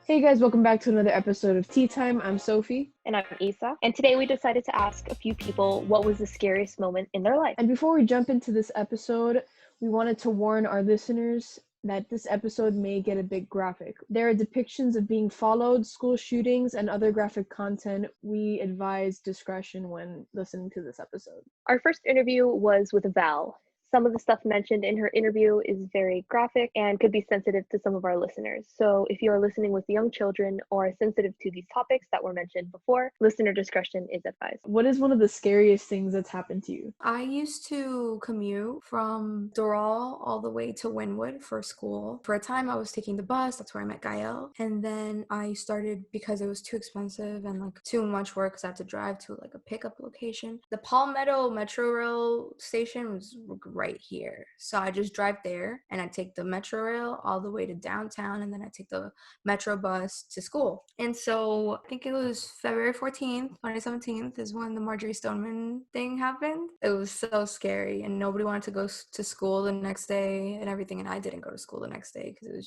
Hey guys, welcome back to another episode of Tea Time. I'm Sophie. And I'm Isa. And today we decided to ask a few people what was the scariest moment in their life. And before we jump into this episode, we wanted to warn our listeners that this episode may get a bit graphic. There are depictions of being followed, school shootings, and other graphic content. We advise discretion when listening to this episode. Our first interview was with Val. Some of the stuff mentioned in her interview is very graphic and could be sensitive to some of our listeners. So if you are listening with young children or are sensitive to these topics that were mentioned before, listener discretion is advised. What is one of the scariest things that's happened to you? I used to commute from Doral all the way to Wynwood for school. For a time, I was taking the bus. That's where I met Gael. And then I started, because it was too expensive and too much work because I had to drive to a pickup location. The Palmetto Metro Rail station was right here. So I just drive there and I take the Metro Rail all the way to downtown, and then I take the Metro bus to school. And so I think it was February 14th, 2017 is when the Marjorie Stoneman thing happened. It was so scary and nobody wanted to go to school the next day and everything. And I didn't go to school the next day because it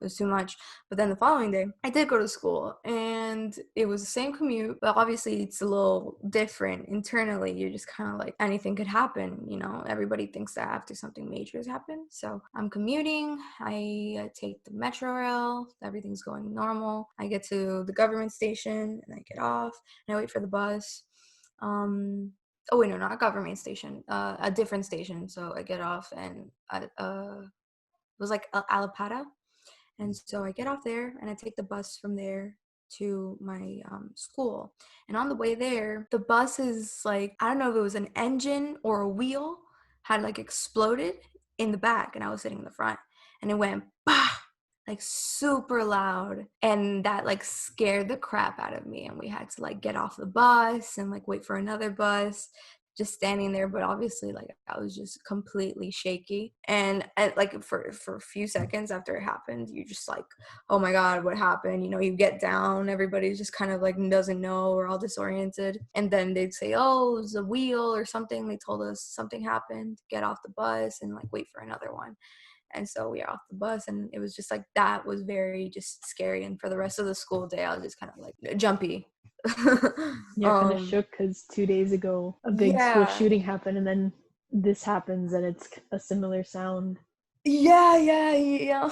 was too much. But then the following day, I did go to school and it was the same commute, but obviously it's a little different internally. You're just kind of like, anything could happen, everybody thinks that after something major has happened. So I'm commuting, I take the Metro Rail, everything's going normal. I get to the government station and I get off and I wait for the bus. Oh wait, no, not a government station, a different station. So I get off and it was Alapata. And so I get off there and I take the bus from there to my school. And on the way there, the bus is I don't know if it was an engine or a wheel had exploded in the back, and I was sitting in the front, and it went bah, super loud, and that scared the crap out of me. And we had to get off the bus and wait for another bus, just standing there. But obviously I was just completely shaky, and for a few seconds after it happened, you just oh my god, what happened? You get down, everybody's just kind of doesn't know, we're all disoriented, and then they'd say, oh, it was a wheel or something. They told us something happened, get off the bus and wait for another one. And so we are off the bus, and it was just that was very just scary. And for the rest of the school day, I was just kind of jumpy. Yeah, kind of shook because 2 days ago a big school shooting happened, and then this happens and it's a similar sound. Yeah.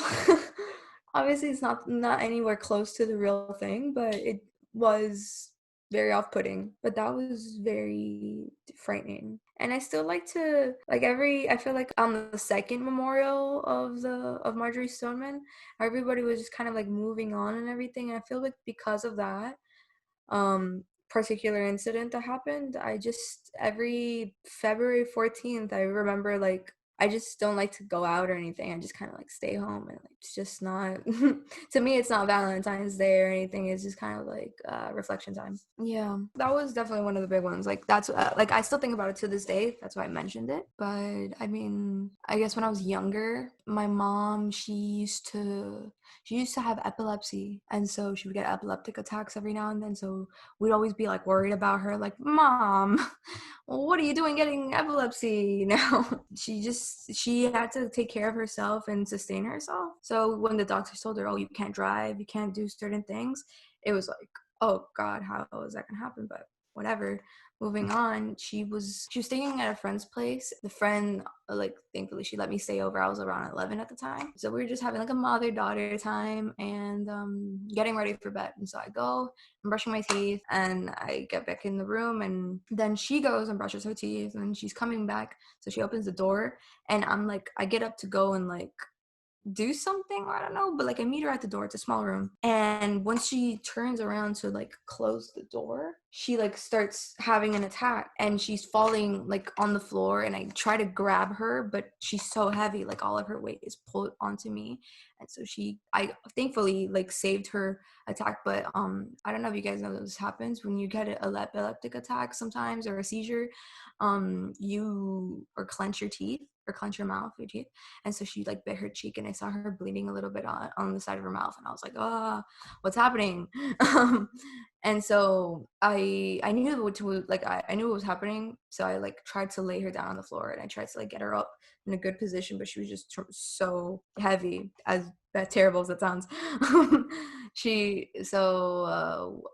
Obviously it's not anywhere close to the real thing, but it was very off-putting. But that was very frightening. And I still like to I feel like on the second memorial of Marjorie Stoneman, everybody was just kind of moving on and everything. And I feel like because of that particular incident that happened, I just, every February 14th, I remember I just don't like to go out or anything. I just kind of stay home, and it's just not to me, it's not Valentine's Day or anything. It's just kind of reflection time. Yeah, that was definitely one of the big ones. That's I still think about it to this day. That's why I mentioned it. But I mean, I guess when I was younger, my mom, she used to have epilepsy, and so she would get epileptic attacks every now and then. So we'd always be worried about her, Mom, what are you doing getting epilepsy? She had to take care of herself and sustain herself. So when the doctors told her, oh, you can't drive, you can't do certain things, it was oh god, how is that gonna happen? But whatever. Moving on, she was staying at a friend's place. The friend, thankfully she let me stay over. I was around 11 at the time. So we were just having a mother-daughter time and getting ready for bed. And so I go, I'm brushing my teeth, and I get back in the room, and then she goes and brushes her teeth, and she's coming back. So she opens the door, and I'm I get up to go and do something, I don't know, but I meet her at the door. It's a small room, and once she turns around to close the door, she starts having an attack, and she's falling on the floor, and I try to grab her, but she's so heavy, all of her weight is pulled onto me. And so I thankfully saved her attack. But I don't know if you guys know this happens when you get an epileptic attack sometimes, or a seizure. You or clench your teeth or clench your mouth, your teeth. And so she bit her cheek, and I saw her bleeding a little bit on the side of her mouth, and I was oh, what's happening? And so I knew what to I knew what was happening. So I tried to lay her down on the floor, and I tried to get her up in a good position, but she was just so heavy, as that terrible as it sounds.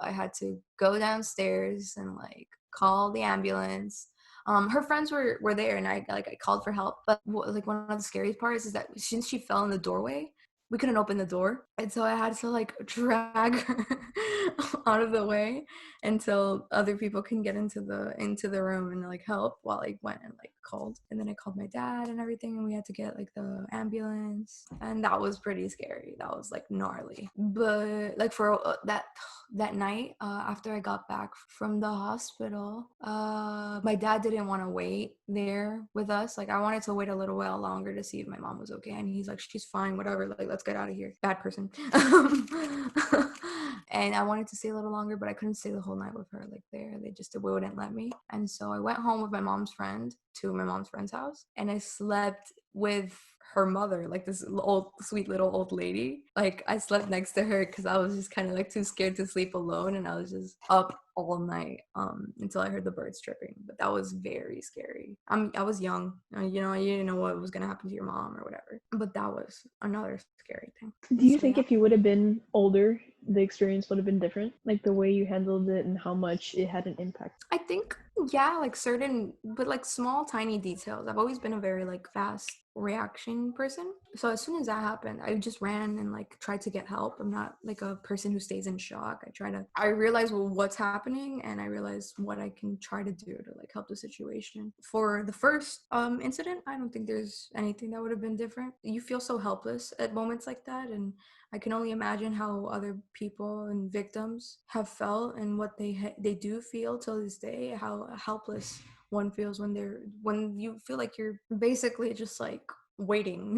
I had to go downstairs and like call the ambulance. Her friends were there, and I called for help. But like one of the scariest parts is that since she fell in the doorway, we couldn't open the door, and so I had to like drag her out of the way until other people can get into the room and like help, while I went and like called. And then I called my dad and everything, and we had to get like the ambulance, and that was pretty scary. That was like gnarly. But like for that night, after I got back from the hospital, my dad didn't want to wait there with us. Like I wanted to wait a little while longer to see if my mom was okay, and he's like, she's fine, whatever, like let's get out of here. Bad person. And I wanted to stay a little longer, but I couldn't stay the whole night with her like there. They just wouldn't let me. And so I went home with my mom's friend to my mom's friend's house, and I slept with her mother, like this old sweet little old lady. Like I slept next to her because I was just kind of like too scared to sleep alone, and I was just up all night until I heard the birds chirping. But that was very scary. I was young, you didn't know what was gonna happen to your mom or whatever, but that was another scary thing. Do you think if you would have been older, the experience would have been different? Like the way you handled it and how much it had an impact? I think, yeah, like certain, but like small, tiny details. I've always been a very like fast reaction person. So as soon as that happened, I just ran and like tried to get help. I'm not like a person who stays in shock. I realize what's happening, and I realize what I can try to do to like help the situation. For the first incident, I don't think there's anything that would have been different. You feel so helpless at moments like that, and I can only imagine how other people and victims have felt, and what they do feel till this day, how helpless one feels when you feel like you're basically just like waiting.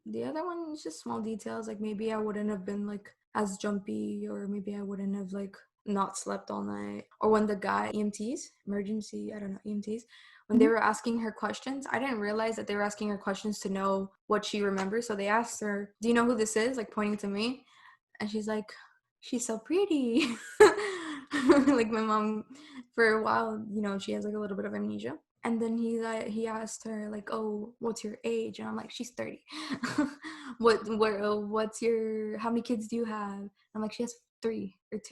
The other one is just small details, like maybe I wouldn't have been like as jumpy, or maybe I wouldn't have like not slept all night. Or when the guy EMTs, when they were asking her questions, I didn't realize that they were asking her questions to know what she remembers. So they asked her, do you know who this is, like pointing to me? And she's like, she's so pretty. Like my mom, for a while, she has like a little bit of amnesia. And then he asked her like, oh, what's your age? And I'm like, she's 30. What's your, how many kids do you have? I'm like, she has three. At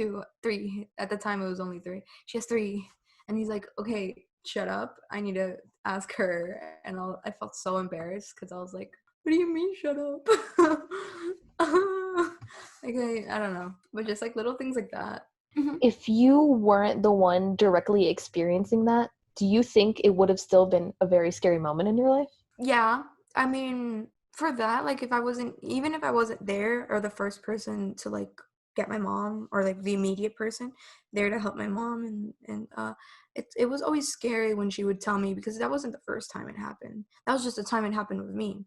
the time it was only 3. She has 3. And he's like, okay, shut up, I need to ask her. And I felt so embarrassed because I was like, what do you mean shut up? Okay, I don't know, but just like little things like that. If you weren't the one directly experiencing that, do you think it would have still been a very scary moment in your life? Yeah, I mean, for that, like if I wasn't there, or the first person to like get my mom, or like the immediate person there to help my mom, and it was always scary when she would tell me, because that wasn't the first time it happened. That was just the time it happened with me.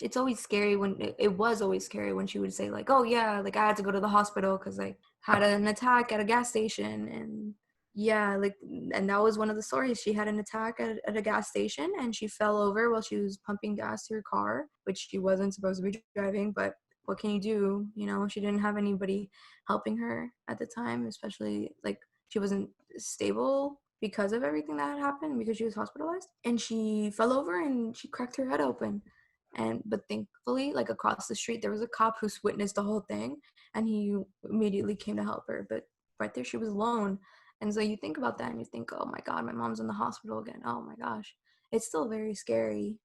It's always scary when it was always scary when she would say like, oh yeah, like I had to go to the hospital because I had an attack at a gas station. And yeah, like, and that was one of the stories. She had an attack at a gas station, and she fell over while she was pumping gas to her car, which she wasn't supposed to be driving. But what can you do? She didn't have anybody helping her at the time, especially like she wasn't stable because of everything that had happened, because she was hospitalized. And she fell over and she cracked her head open. But thankfully, like across the street, there was a cop who's witnessed the whole thing, and he immediately came to help her. But right there, she was alone. And so you think about that and you think, oh my God, my mom's in the hospital again. Oh my gosh. It's still very scary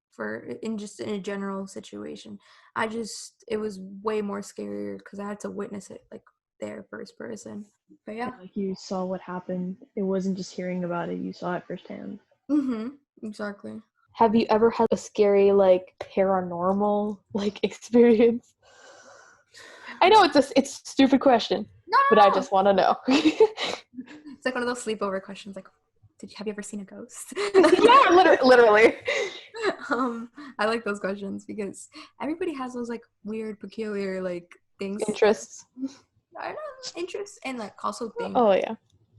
in a general situation. It was way more scarier because I had to witness it like there, first person. But yeah. Like you saw what happened. It wasn't just hearing about it, you saw it firsthand. Exactly. Have you ever had a scary, like, paranormal, like, experience? I know it's a stupid question, No! but I just want to know. It's like one of those sleepover questions, like, have you ever seen a ghost? Yeah, literally. I like those questions because everybody has those like weird, peculiar like things. Interests. I don't know, interests and like also things. Oh yeah.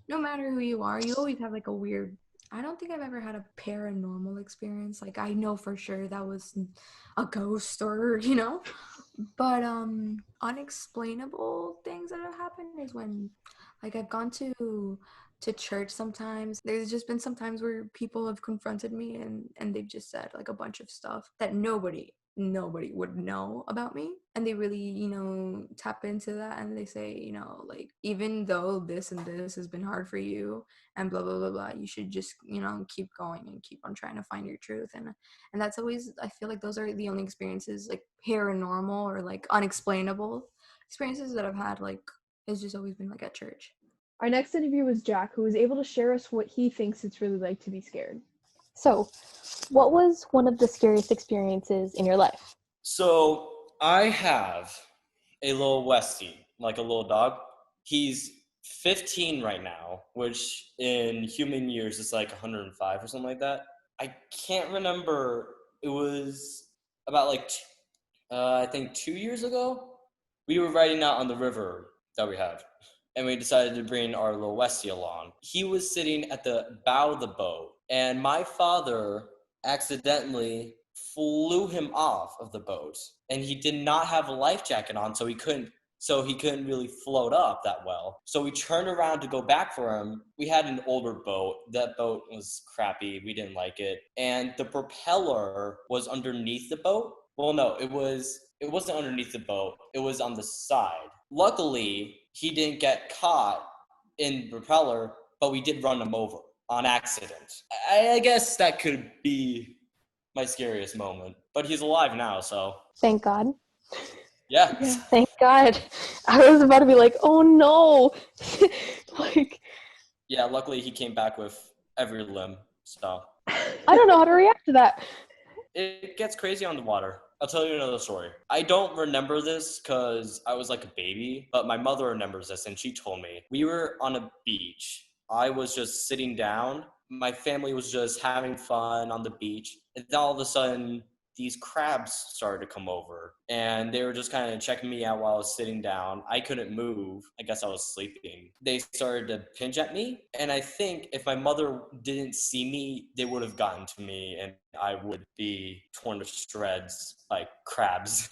No matter who you are, you always have like a weird. I don't think I've ever had a paranormal experience. Like I know for sure that was a ghost or but unexplainable things that have happened is when like I've gone to church sometimes. There's just been some times where people have confronted me and they've just said like a bunch of stuff that nobody nobody would know about me. And they really, tap into that, and they say, like, even though this and this has been hard for you and blah blah blah blah, you should just, keep going and keep on trying to find your truth. And that's always, I feel like those are the only experiences, like paranormal or like unexplainable experiences that I've had. Like, it's just always been like at church. Our next interview was Jack, who was able to share us what he thinks it's really like to be scared. So, what was one of the scariest experiences in your life? So I have a little Westie, like a little dog. He's 15 right now, which in human years is like 105 or something like that. I can't remember. It was about like, I think 2 years ago. We were riding out on the river that we have, and we decided to bring our little Westie along. He was sitting at the bow of the boat, and my father accidentally flew him off of the boat, and he did not have a life jacket on, so he couldn't really float up that well. So we turned around to go back for him. We had an older boat. That boat was crappy. We didn't like it. And the propeller was underneath the boat. Well, no, it wasn't underneath the boat. It was on the side. Luckily, he didn't get caught in the propeller, but we did run him over on accident. I guess that could be my scariest moment. But he's alive now, so. Thank God. Yeah. Thank God. I was about to be like, oh no. Like. Yeah, luckily he came back with every limb, so. I don't know how to react to that. It gets crazy on the water. I'll tell you another story. I don't remember this because I was like a baby, but my mother remembers this, and she told me. We were on a beach. I was just sitting down. My family was just having fun on the beach. And then all of a sudden, these crabs started to come over, and they were just kind of checking me out while I was sitting down. I couldn't move. I guess I was sleeping. They started to pinch at me, and I think if my mother didn't see me, they would have gotten to me, and I would be torn to shreds like crabs.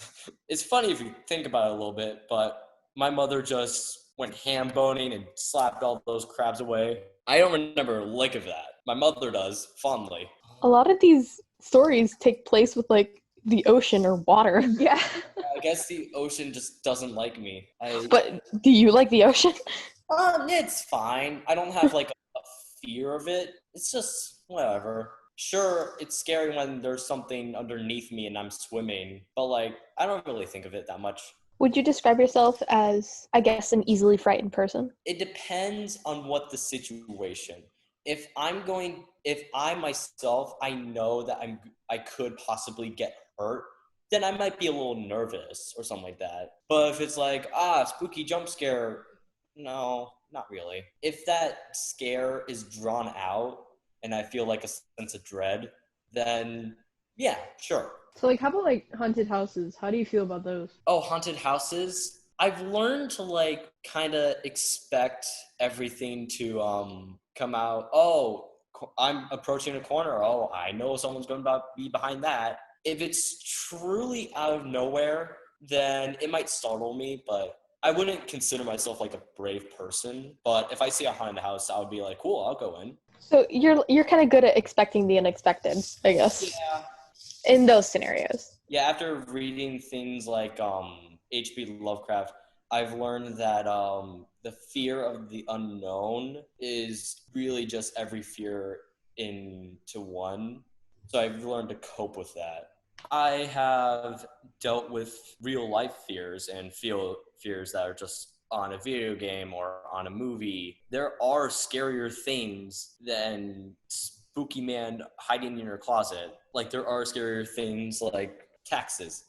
It's funny if you think about it a little bit, but my mother just went ham boning and slapped all those crabs away. I don't remember a lick of that. My mother does, fondly. A lot of these stories take place with like the ocean or water. Yeah. I guess the ocean just doesn't like me. But do you like the ocean? It's fine. I don't have like a fear of it. It's just whatever. Sure, it's scary when there's something underneath me and I'm swimming, but like I don't really think of it that much. Would you describe yourself as, I guess, an easily frightened person? It depends on what the situation. If I myself, I know that I could possibly get hurt, then I might be a little nervous or something like that. But if it's like, spooky jump scare, no, not really. If that scare is drawn out and I feel like a sense of dread, then yeah, sure. So, like, how about, like, haunted houses? How do you feel about those? Oh, haunted houses? I've learned to, like, kind of expect everything to come out. Oh, I'm approaching a corner. Oh, I know someone's going to be behind that. If it's truly out of nowhere, then it might startle me, but I wouldn't consider myself, like, a brave person. But if I see a haunted house, I would be like, cool, I'll go in. So you're kind of good at expecting the unexpected, I guess. Yeah. In those scenarios. Yeah, after reading things like H.P. Lovecraft, I've learned that the fear of the unknown is really just every fear into one. So I've learned to cope with that. I have dealt with real life fears and fears that are just on a video game or on a movie. There are scarier things than spooky man hiding in your closet. Like, there are scarier things like taxes.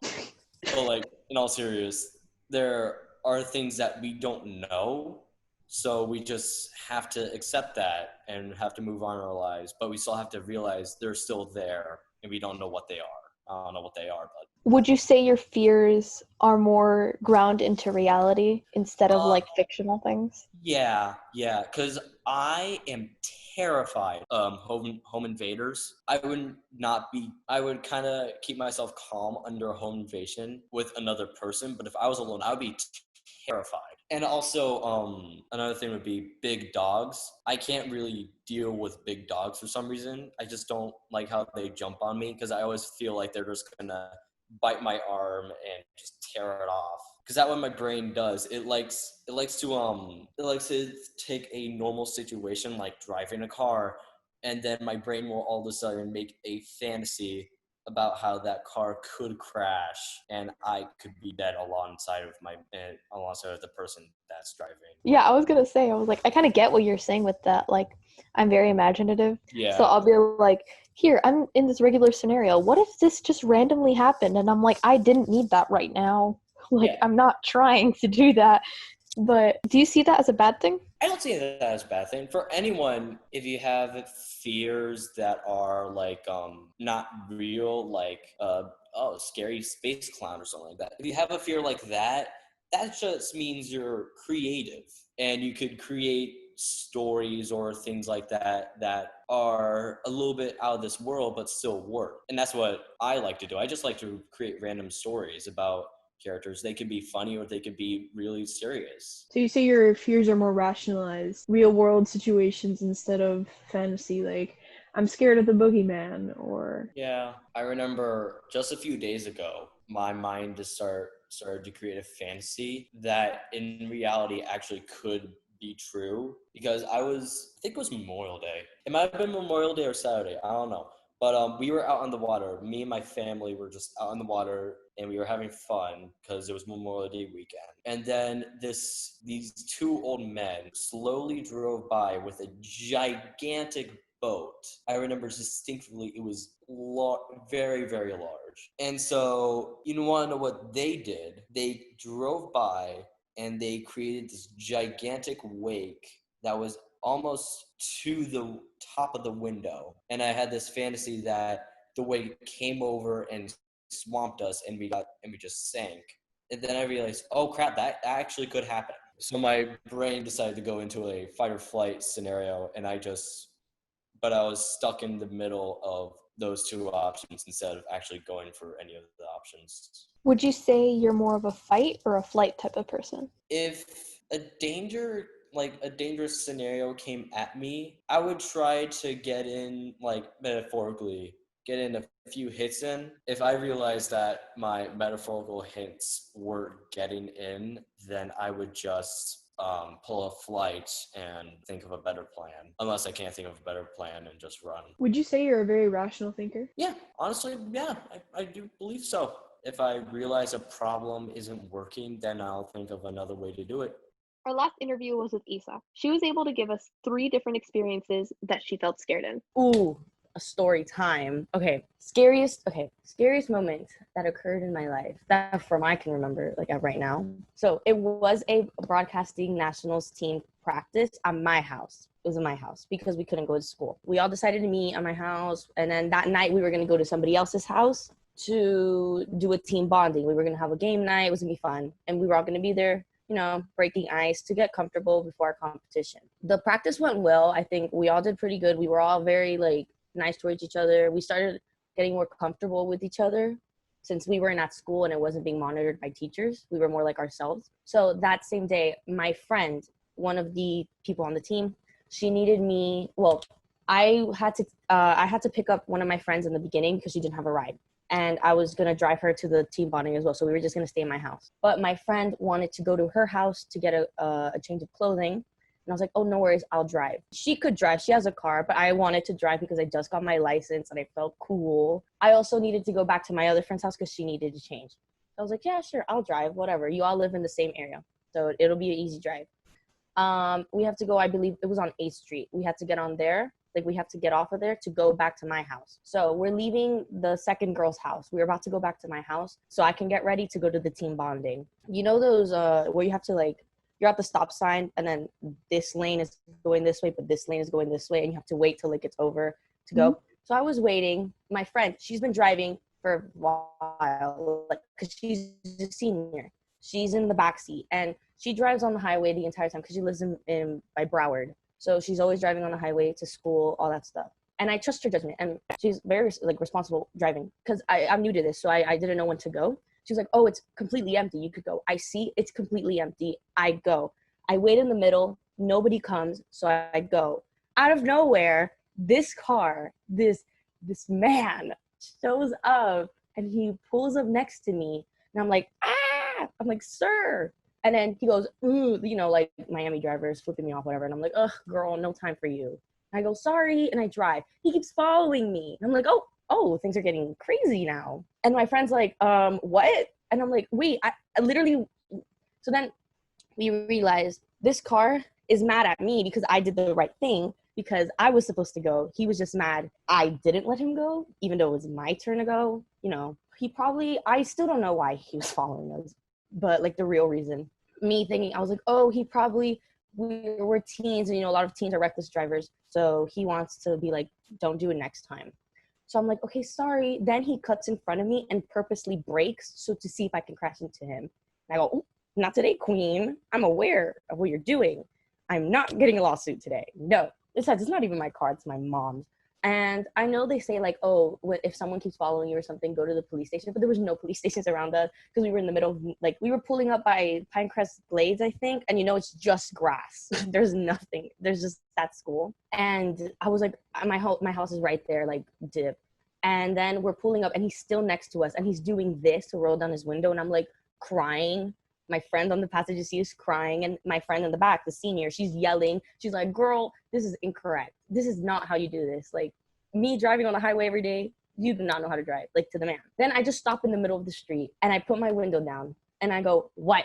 But, like, in all seriousness, there are things that we don't know, so we just have to accept that and have to move on in our lives. But we still have to realize they're still there, and we don't know what they are. I don't know what they are, but... Would you say your fears are more ground into reality instead of like fictional things? Yeah, because I am terrified home invaders. I would kind of keep myself calm under a home invasion with another person, but if I was alone, I would be terrified. And also, another thing would be big dogs. I can't really deal with big dogs for some reason. I just don't like how they jump on me because I always feel like they're just gonna bite my arm and just tear it off. Because that's what my brain does. It likes to take a normal situation like driving a car, and then my brain will all of a sudden make a fantasy about how that car could crash and I could be dead alongside of the person that's driving. Yeah, I was gonna say, I was like, I kind of get what you're saying with that. Like, I'm very imaginative. Yeah. So I'll be like, here, I'm in this regular scenario. What if this just randomly happened? And I'm like, I didn't need that right now. Like, Yeah. I'm not trying to do that. But do you see that as a bad thing? I don't see that as a bad thing. For anyone, if you have fears that are like not real, like scary space clown or something like that. If you have a fear like that, that just means you're creative and you could create stories or things like that that are a little bit out of this world but still work. And that's what I like to do. I just like to create random stories about characters. They could be funny or they could be really serious. So you say your fears are more rationalized, real world situations instead of fantasy, like I'm scared of the boogeyman or Yeah, I remember just a few days ago, my mind just started to create a fantasy that in reality actually could be true because I think it was Memorial Day. It might have been Memorial Day or Saturday. I don't know. But we were out on the water. Me and my family were just out on the water, and we were having fun because it was Memorial Day weekend. And then these two old men slowly drove by with a gigantic boat. I remember distinctly it was very, very large. And so you want to know what they did? They drove by and they created this gigantic wake that was almost to the top of the window. And I had this fantasy that the wave came over and swamped us and we just sank. And then I realized, oh crap, that actually could happen. So my brain decided to go into a fight or flight scenario, and but I was stuck in the middle of those two options instead of actually going for any of the options. Would you say you're more of a fight or a flight type of person? If a dangerous scenario came at me, I would try to get in, like metaphorically, get in a few hits in. If I realized that my metaphorical hits were getting in, then I would just pull a flight and think of a better plan. Unless I can't think of a better plan and just run. would you say you're a very rational thinker? Yeah, honestly, yeah, I do believe so. If I realize a problem isn't working, then I'll think of another way to do it. Our last interview was with Isa. She was able to give us 3 different experiences that she felt scared in. Ooh, a story time. Okay, scariest moment that occurred in my life that from I can remember, like right now. So it was a broadcasting nationals team practice at my house. It was in my house because we couldn't go to school. We all decided to meet at my house, and then that night we were going to go to somebody else's house to do a team bonding. We were going to have a game night. It was going to be fun, and we were all going to be there, breaking ice to get comfortable before our competition. The practice went well. I think we all did pretty good. We were all very nice towards each other. We started getting more comfortable with each other since we weren't at school and it wasn't being monitored by teachers. We were more like ourselves. So that same day, my friend, one of the people on the team, she needed me. Well, I had to pick up one of my friends in the beginning because she didn't have a ride. And I was going to drive her to the team bonding as well. So we were just going to stay in my house. But my friend wanted to go to her house to get a change of clothing. And I was like, oh, no worries, I'll drive. She could drive. She has a car, but I wanted to drive because I just got my license and I felt cool. I also needed to go back to my other friend's house because she needed to change. I was like, yeah, sure, I'll drive, whatever. You all live in the same area, so it'll be an easy drive. We have to go, I believe it was on 8th Street. We had to get on there. We have to get off of there to go back to my house. So we're leaving the second girl's house. We're about to go back to my house so I can get ready to go to the team bonding. You know those where you have to you're at the stop sign and then this lane is going this way, but this lane is going this way, and you have to wait till it's over to go. Mm-hmm. So I was waiting. My friend, she's been driving for a while, because she's a senior. She's in the back seat, and she drives on the highway the entire time because she lives in by Broward. So she's always driving on the highway to school, all that stuff. And I trust her judgment, and she's very responsible driving because I'm new to this, so I didn't know when to go. She's like, oh, it's completely empty. You could go. I see it's completely empty. I go. I wait in the middle. Nobody comes. So I go. Out of nowhere, this car, this man shows up and he pulls up next to me. And I'm like, ah! I'm like, sir. And then he goes, ooh, you know, like Miami drivers flipping me off, whatever. And I'm like, ugh, girl, no time for you. And I go, sorry. And I drive. He keeps following me. And I'm like, oh, things are getting crazy now. And my friend's like, what? And I'm like, wait, I literally, so then we realized this car is mad at me because I did the right thing, because I was supposed to go. He was just mad I didn't let him go, even though it was my turn to go. You know, I still don't know why he was following us, but like the real reason, me thinking, I was like, oh, we're teens, and you know, a lot of teens are reckless drivers. So he wants to be like, don't do it next time. So I'm like, okay, sorry. Then he cuts in front of me and purposely brakes so to see if I can crash into him. And I go, oh, not today, queen. I'm aware of what you're doing. I'm not getting a lawsuit today. No. Besides, it's not even my car, it's my mom's. And I know they say like, oh, if someone keeps following you or something, go to the police station. But there was no police stations around us because we were in the middle of, like, we were pulling up by Pinecrest Glades, I think. And you know, it's just grass. There's nothing. There's just that school. And I was like, my house is right there, like dip. And then we're pulling up and he's still next to us and he's doing this to roll down his window. And I'm like crying. My friend on the passenger seat is crying, and my friend in the back, the senior, she's yelling. She's like, girl, this is incorrect. This is not how you do this. Like, me driving on the highway every day, you do not know how to drive, like, to the man. Then I just stop in the middle of the street and I put my window down and I go, what?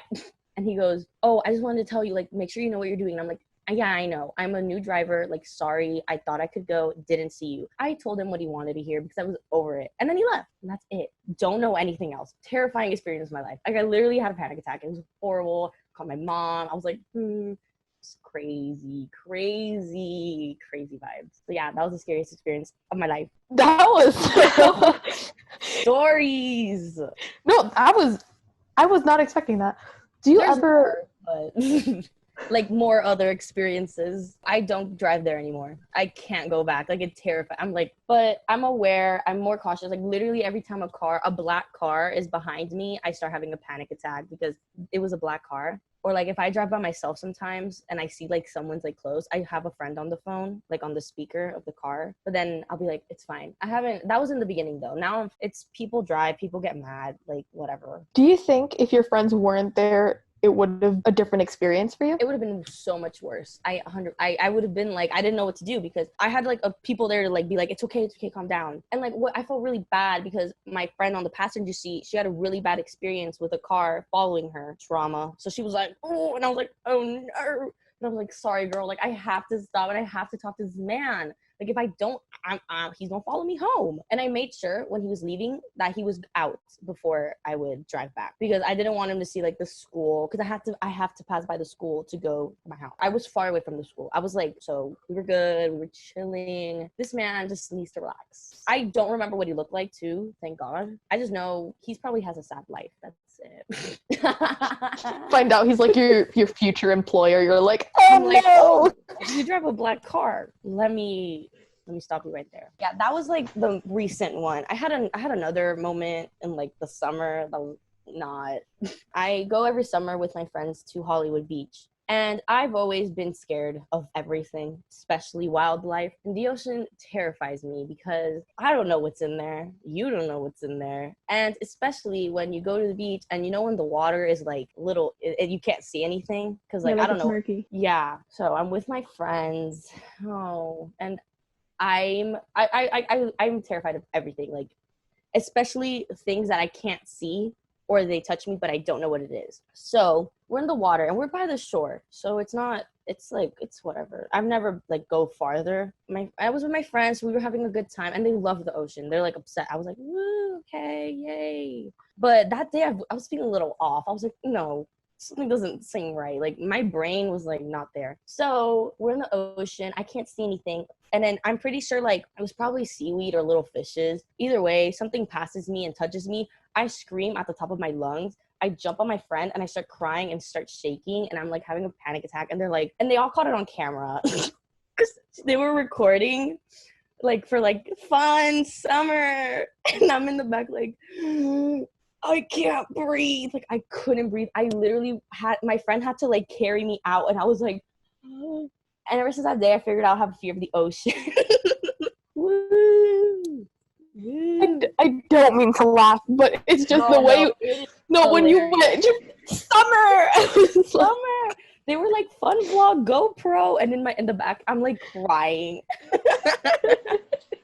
And he goes, oh, I just wanted to tell you, like, make sure you know what you're doing. And I'm like, yeah, I know. I'm a new driver. Like, sorry. I thought I could go. Didn't see you. I told him what he wanted to hear because I was over it. And then he left. And that's it. Don't know anything else. Terrifying experience of my life. Like, I literally had a panic attack. It was horrible. I called my mom. I was like, it's crazy vibes. So yeah, that was the scariest experience of my life. That was Stories. No, I was not expecting that. Do you There's ever more, but like more other experiences. I don't drive there anymore. I can't go back. Like, it's terrifying. I'm like, but I'm aware. I'm more cautious. Like, literally every time a black car is behind me, I start having a panic attack because it was a black car. Or like if I drive by myself sometimes and I see like someone's like close, I have a friend on the phone, like on the speaker of the car. But then I'll be like, it's fine. That was in the beginning though. Now it's people drive, people get mad, like whatever. do you think if your friends weren't there, it would have a different experience for you? It would have been so much worse. I would have been like, I didn't know what to do because I had like people there to like be like, it's okay, calm down. And like I felt really bad because my friend on the passenger seat, she had a really bad experience with a car following her. Trauma. So she was like, oh, and I was like, oh no. And I was like, sorry girl, like I have to stop and I have to talk to this man. Like, if I don't, he's gonna follow me home. And I made sure when he was leaving that he was out before I would drive back because I didn't want him to see like the school, because I have to pass by the school to go to my house. I was far away from the school. I was like, so we were good, we were chilling. This man just needs to relax. I don't remember what he looked like too, thank God. I just know he probably has a sad life. That's it. Find out he's like your future employer. You're like, oh I'm like, no. oh, you drive a black car. Let me stop you right there. Yeah, that was like the recent one. I had another moment in like the summer that was not. I go every summer with my friends to Hollywood Beach. And I've always been scared of everything, especially wildlife. And the ocean terrifies me because I don't know what's in there. You don't know what's in there. And especially when you go to the beach and you know when the water is like little, you can't see anything because like, I don't know. Murky. Yeah. So I'm with my friends. Oh, and I'm terrified of everything, like especially things that I can't see or they touch me, but I don't know what it is. So we're in the water and we're by the shore. So it's whatever. I've never like go farther. I was with my friends. We were having a good time and they love the ocean. They're like upset. I was like, woo, okay, yay. But that day I was feeling a little off. I was like, no, something doesn't seem right. Like my brain was like not there. So we're in the ocean. I can't see anything. And then I'm pretty sure like it was probably seaweed or little fishes. Either way, something passes me and touches me. I scream at the top of my lungs. I jump on my friend and I start crying and start shaking and I'm like having a panic attack. And they're like, and they all caught it on camera because they were recording like for like fun summer. And I'm in the back like, I can't breathe. Like, I couldn't breathe. I literally had, my friend had to like carry me out, and I was like, oh. And ever since that day, I figured out I have a fear of the ocean. Woo! Woo. I don't mean to laugh, but it's just the way. No, when you went, summer, Summer. They were like fun vlog GoPro, and in the back, I'm like crying.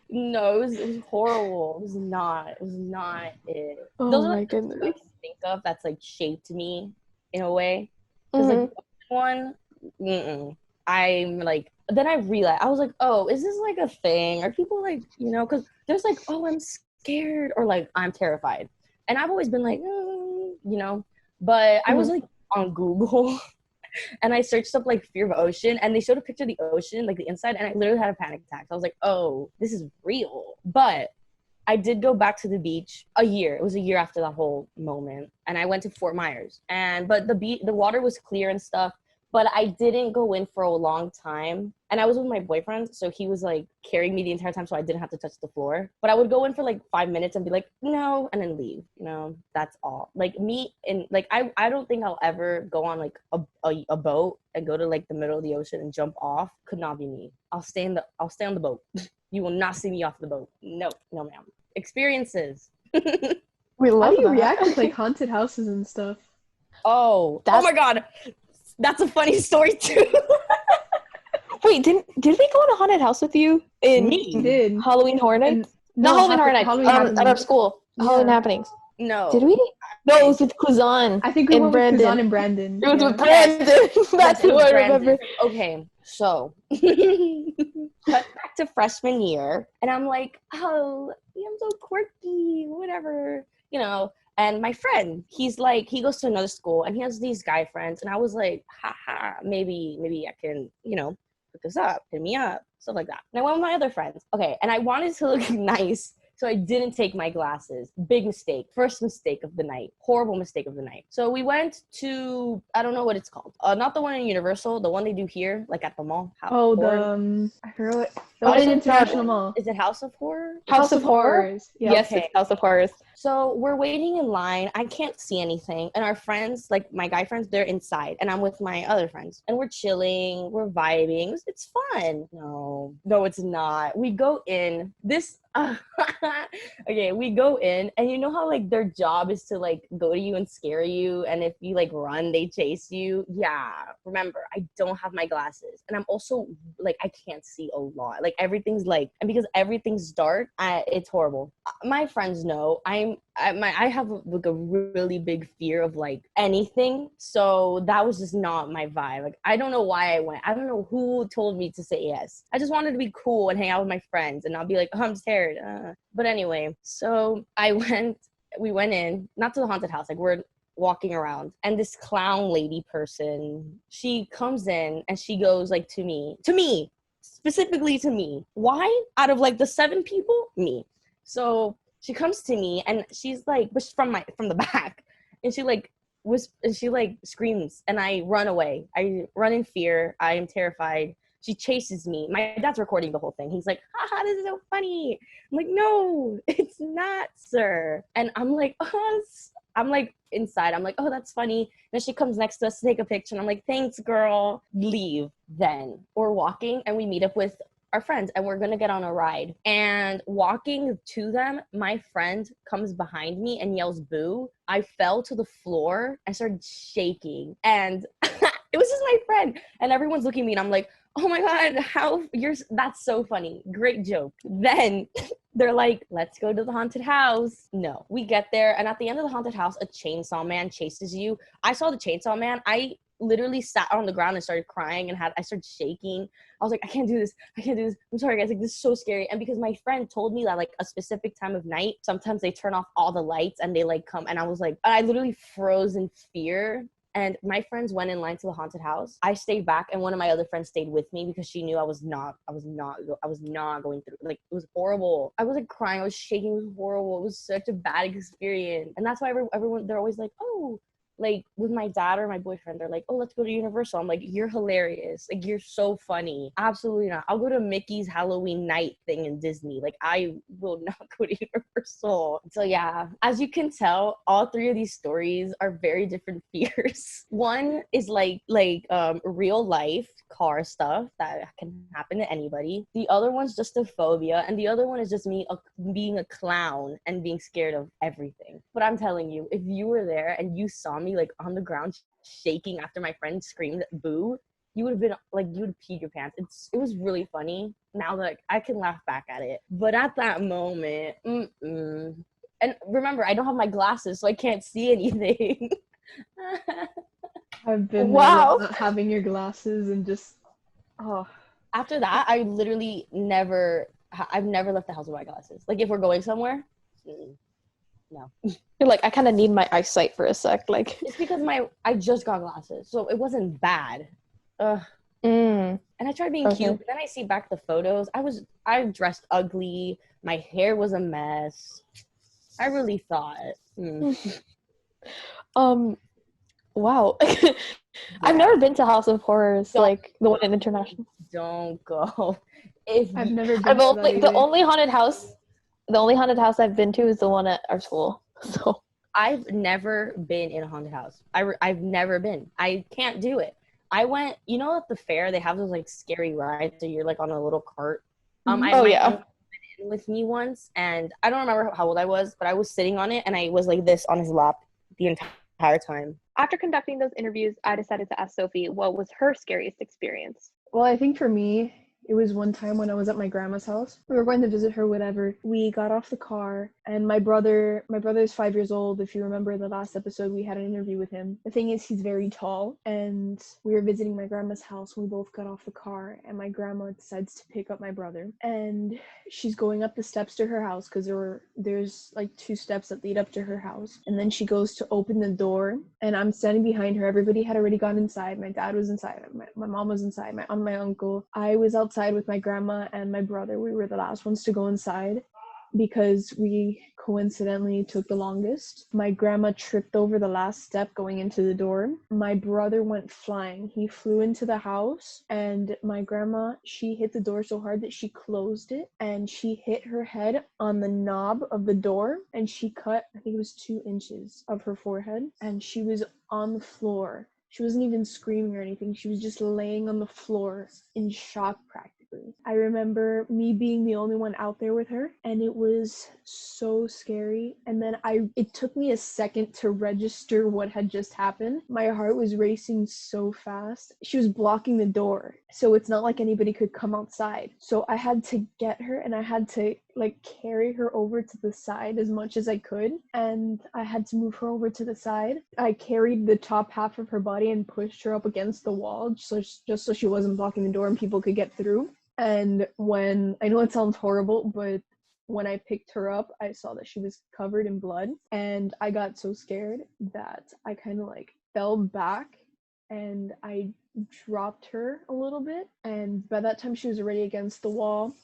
No, it was horrible. It was not it. Oh Those are my like the goodness. things I think of that's like shaped me in a way. Because like one, I'm like, then I realized, I was like, oh, is this like a thing? Are people like, you know, because there's like, oh, I'm scared, or like I'm terrified, and I've always been like, you know, but I was like on Google. And I searched up like fear of ocean, and they showed a picture of the ocean, like the inside, and I literally had a panic attack. So I was like, oh, this is real. But I did go back to the beach a year. It was a year after that whole moment. And I went to Fort Myers. But the water was clear and stuff. But I didn't go in for a long time. And I was with my boyfriend, so he was like carrying me the entire time, so I didn't have to touch the floor. But I would go in for like 5 minutes and be like, no, and then leave. You know, that's all. Like me, and like I don't think I'll ever go on like a boat and go to like the middle of the ocean and jump off. Could not be me. I'll stay on the boat. You will not see me off the boat. No, ma'am. Experiences. We How love do you that. react with like haunted houses and stuff? Oh my God. That's a funny story too. Wait, did we go in a haunted house with you in We did. Halloween Horror Nights? No, Not Halloween Horror Nights. Halloween At our Happenings. school. Yeah. Halloween Happenings. No. Did we? No, it was with Kuzan. I think we went with Brandon. Kuzan and Brandon. It was Yeah. with Brandon. That's who I remember. Okay, so cut back to freshman year, and I'm like, oh, I'm so quirky, whatever, you know. And my friend, he goes to another school, and he has these guy friends, and I was like, haha, maybe I can, you know, hook this up, hit me up, stuff like that. And I went with my other friends. Okay, and I wanted to look nice. So I didn't take my glasses. Big mistake. First mistake of the night. Horrible mistake of the night. So we went to, I don't know what it's called. Not the one in Universal, the one they do here, like at the mall. I forgot what. The one in International Mall. Is it House of Horror? House of Horrors. Yeah. Yes, Okay. it's House of Horrors. So we're waiting in line. I can't see anything. And our friends, like my guy friends, they're inside. And I'm with my other friends. And we're chilling. We're vibing. It's fun. No, it's not. We go in. Okay, we go in. And you know how like their job is to like go to you and scare you. And if you like run, they chase you. Yeah. Remember, I don't have my glasses. And I'm also like, I can't see a lot. Like everything's like, and because everything's dark, it's horrible. My friends know I have like a really big fear of like anything, so that was just not my vibe. Like I don't know why I went. I don't know who told me to say yes. I just wanted to be cool and hang out with my friends and not be like, oh, I'm scared. But anyway, so we went in, not to the haunted house. Like we're walking around, and this clown lady person, she comes in and she goes like to me, specifically to me. Why? Out of like the 7 people, me. So she comes to me and she's like, but she's from the back, and she screams, and I run away. I run in fear. I am terrified. She chases me. My dad's recording the whole thing. He's like, haha, this is so funny. I'm like, no, it's not, sir. And I'm like, I'm like inside. I'm like, oh, that's funny. And then she comes next to us to take a picture. And I'm like, thanks, girl. Leave. Then we're walking and we meet up with our friends and we're going to get on a ride. And walking to them, my friend comes behind me and yells, boo. I fell to the floor and started shaking. And it was just my friend. And everyone's looking at me and I'm like, oh my God, that's so funny. Great joke. Then they're like, let's go to the haunted house. No, we get there. And at the end of the haunted house, a chainsaw man chases you. I saw the chainsaw man. I literally sat on the ground and started crying and I started shaking. I was like, I can't do this. I'm sorry, guys. Like, this is so scary. And because my friend told me that like a specific time of night, sometimes they turn off all the lights and they like come. And I was like, I literally froze in fear. And my friends went in line to the haunted house. I stayed back, and one of my other friends stayed with me because she knew I was not going through. Like, it was horrible. I was like crying. I was shaking. It was horrible. It was such a bad experience. And that's why everyone, they're always like, oh, like with my dad or my boyfriend, they're like, oh, let's go to Universal. I'm like, you're hilarious. Like, you're so funny. Absolutely not. I'll go to Mickey's Halloween night thing in Disney. Like, I will not go to Universal. So yeah, as you can tell, all three of these stories are very different fears. One is like real life car stuff that can happen to anybody. The other one's just a phobia, and the other one is just me being a clown and being scared of everything. But I'm telling you, if you were there and you saw me like on the ground shaking after my friend screamed boo, you would have been like, you would have peed your pants. It was really funny. Now that I can laugh back at it, but at that moment, and remember, I don't have my glasses, so I can't see anything. I've been Wow. not having your glasses and just After that, I literally I've never left the house with my glasses. Like, if we're going somewhere, no. You're like, I kind of need my eyesight for a sec. Like, It's because I just got glasses, so it wasn't bad. And I tried being cute, but then I see back the photos. I dressed ugly. My hair was a mess. I really thought. Wow. I've never been to House of Horrors, like the one in International. Don't go. I've never been I've to only that the either. only haunted house I've been to is the one at our school. So I've never been in a haunted house. I've never been. I can't do it. I went, at the fair, they have those like scary rides that you're like on a little cart. My uncle went in with me once, and I don't remember how old I was, but I was sitting on it and I was like this on his lap the entire time. After conducting those interviews, I decided to ask Sophie what was her scariest experience. Well, I think for me, it was one time when I was at my grandma's house. We were going to visit her, whatever. We got off the car, and my brother is 5 years old. If you remember the last episode, we had an interview with him. The thing is, he's very tall, and we were visiting my grandma's house. We both got off the car, and my grandma decides to pick up my brother. And she's going up the steps to her house, because there's like 2 steps that lead up to her house. And then she goes to open the door, and I'm standing behind her. Everybody had already gone inside. My dad was inside. My mom was inside. My aunt, my uncle. I was outside with my grandma and my brother. We were the last ones to go inside because we coincidentally took the longest. My grandma tripped over the last step going into the door. My brother went flying. He flew into the house, and my grandma, she hit the door so hard that she closed it, and she hit her head on the knob of the door, and she cut, I think it was 2 inches of her forehead, and she was on the floor. She wasn't even screaming or anything. She was just laying on the floor in shock practically. I remember me being the only one out there with her, and it was so scary. And then it took me a second to register what had just happened. My heart was racing so fast. She was blocking the door, so it's not like anybody could come outside. So I had to get her, and I had to carry her over to the side as much as I could, and I had to move her over to the side. I carried the top half of her body and pushed her up against the wall just so she wasn't blocking the door and people could get through. And I know it sounds horrible, but when I picked her up, I saw that she was covered in blood, and I got so scared that I kind of fell back, and I dropped her a little bit, and by that time she was already against the wall.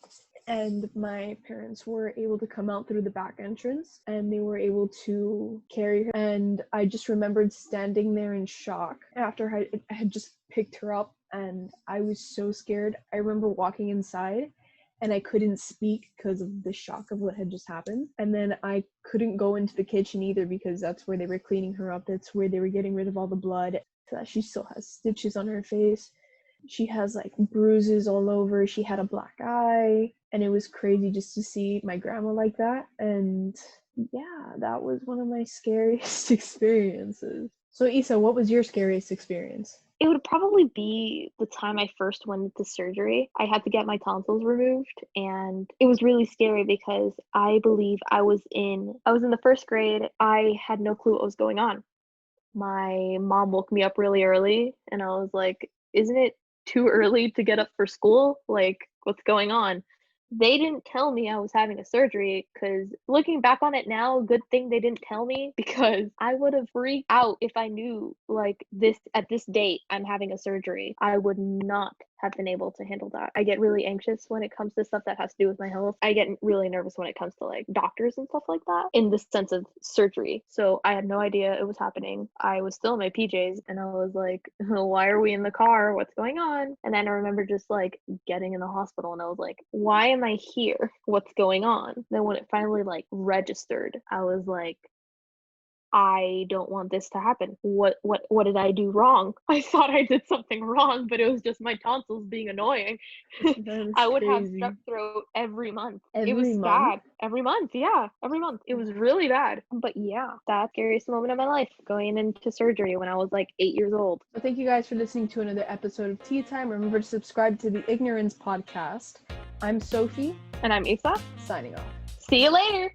And my parents were able to come out through the back entrance, and they were able to carry her. And I just remembered standing there in shock after I had just picked her up, and I was so scared. I remember walking inside, and I couldn't speak because of the shock of what had just happened. And then I couldn't go into the kitchen either because that's where they were cleaning her up. That's where they were getting rid of all the blood. So that she still has stitches on her face. She has bruises all over. She had a black eye, and it was crazy just to see my grandma like that. And yeah, that was one of my scariest experiences. So Issa, what was your scariest experience? It would probably be the time I first went into surgery. I had to get my tonsils removed, and it was really scary because I believe I was in the 1st grade. I had no clue what was going on. My mom woke me up really early, and I was like, isn't it too early to get up for school? What's going on? They didn't tell me I was having a surgery, because looking back on it now, good thing they didn't tell me, because I would have freaked out if I knew this at this date I'm having a surgery. I would not have been able to handle that. I get really anxious when it comes to stuff that has to do with my health. I get really nervous when it comes to like doctors and stuff like that, in the sense of surgery. So I had no idea it was happening. I was still in my PJs and I was like, why are we in the car? What's going on? And then I remember just like getting in the hospital and I was like, why am I here? What's going on? Then when it finally like registered, I was like, I don't want this to happen. What did I do wrong? I thought I did something wrong, but it was just my tonsils being annoying. I would have strep throat every month. It was bad. Every month, yeah. Every month. It was really bad. But yeah, that's the scariest moment of my life, going into surgery when I was like 8 years old. Well, thank you guys for listening to another episode of Tea Time. Remember to subscribe to the Ignorance Podcast. I'm Sophie. And I'm Isa. Signing off. See you later.